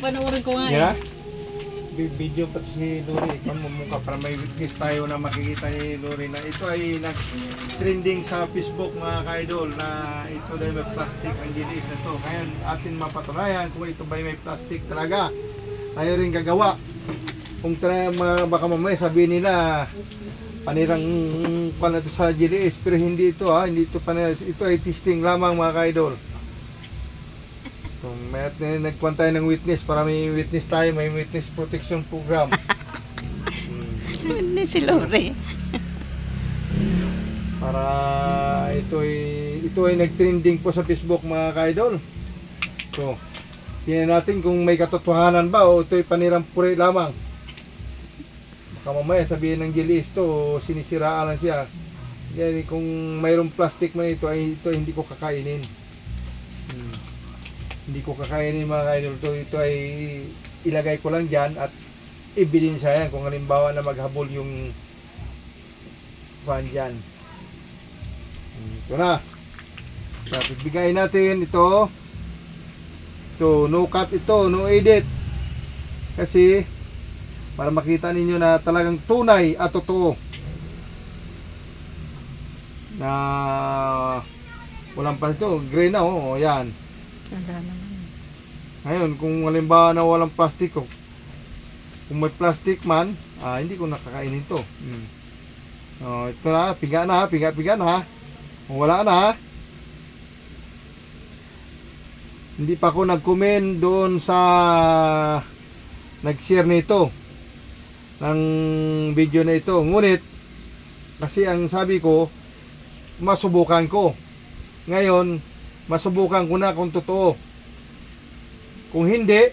Panoorin ko nga Yeah? Video pati si Lori, pamumukha para may witness tayo na makikita ni Lori na ito ay nag-trending sa Facebook mga ka-idol na ito dahil may plastic ang GDS na ito. Ngayon atin mapatunayan kung ito ba may plastic talaga. Tayo rin gagawa. Kung baka mamaya sabihin nila panirang pala ito sa GDS pero hindi ito hindi ito panirang. Ito ay testing lamang mga ka-idol. Kung may nagkuhan tayo ng witness para may witness tayo, may witness protection program. Witness si Lori. Para ito ay nag-trending po sa Facebook mga ka-idol. So, tingnan natin kung may katotohanan ba o ito ay panirang puri lamang. Baka mamaya sabihin ng GLS to, sinisiraan lang siya. Yan, kung mayroong plastic man ito ay hindi ko kakainin. Hindi ko kakainin mga ka-idol. Ito ay ilagay ko lang dyan at ibilin sa yan kung halimbawa na maghabol yung fan dyan. Ito na. So, bigay natin ito. Ito, no cut ito, no edit. Kasi para makita ninyo na talagang tunay at totoo na walang pa ito. Gray na yan. Wala naman. Ngayon, kung halimbawa na walang plastic, kung may plastic man, hindi ko nakakainin to. Ito na, piga na, piga na. Kung wala na, hindi pa ako nag-comment doon sa nag-share nito ng video na ito. Ngunit, kasi ang sabi ko, masubukan ko. Ngayon, masubukan ko na kung totoo. Kung hindi,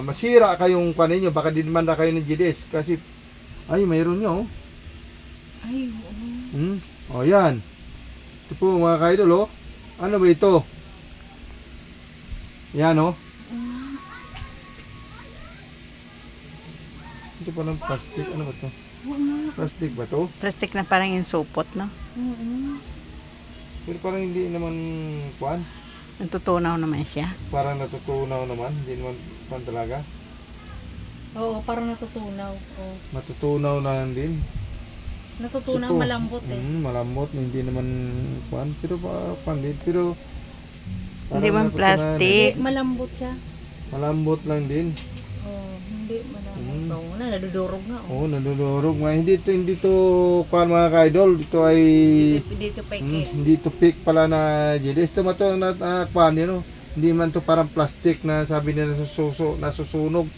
masira kayong paninyo, baka din man na kayo ng GDS. Kasi, ay, mayroon nyo. Ay, oo. Yan. Ito po mga ka-idol, ano ba ito? Yan, Ito pa ng plastic. Ano ba ito? Plastic ba ito? Plastic na parang yung supot, no? Pero parang hindi naman kuan. Natutunaw naman siya. Parang natutunaw naman. Hindi naman kuan talaga. Oo, parang natutunaw. Oo. Natutunaw na din. Natutunaw, Ito, malambot malambot. Hindi naman kuan. Pero kuan din. Pero Hindi man plastic. Malambot siya. malambot lang din. Oo, hindi malambot. Oo, nadudurog nga. Oo, nadudurog nga. Hindi to kuan mga ka-idol. Ito ay Dito pa hindi to fake pala na GDS. Ito man to na kuan yun. Hindi man to parang plastic na sabi nila nasusunog.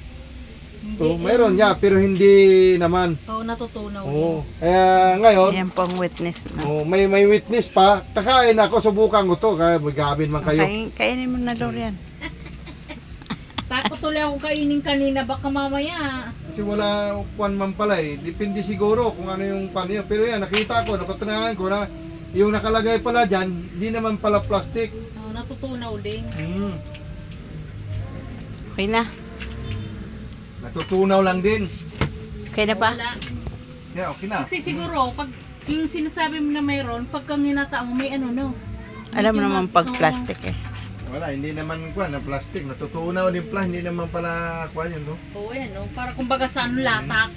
So, mayroon niya pero hindi naman. Oo, natutunaw. Oo. Kaya ngayon, Yan po ang witness, no? may witness pa. Kakain ako, subukan ko to. Kaya magabin man kayo. Kainin mo na, Lori, yan. Takot tuloy ako kainin kanina, baka mamaya. Kasi wala kuan man pala eh. Depende siguro kung ano yung pan niyo. Pero yan, nakita ko, napatunayan ko na yung nakalagay pala dyan, di naman pala plastic. Oo, natutunaw din. Okay na. Natutunaw lang din. Okay na ba? Wala. Yeah, okay na. Kasi siguro, pag yung sinasabi mo na mayroon, pagka ginata mo, may ano, no? Alam mo naman pag plastic eh. Wala, hindi naman kuan na plastic. Natutunaw din pala, hindi naman pala kuan yun, no? Oo, yan, no? Para kumbaga sa ano, latak.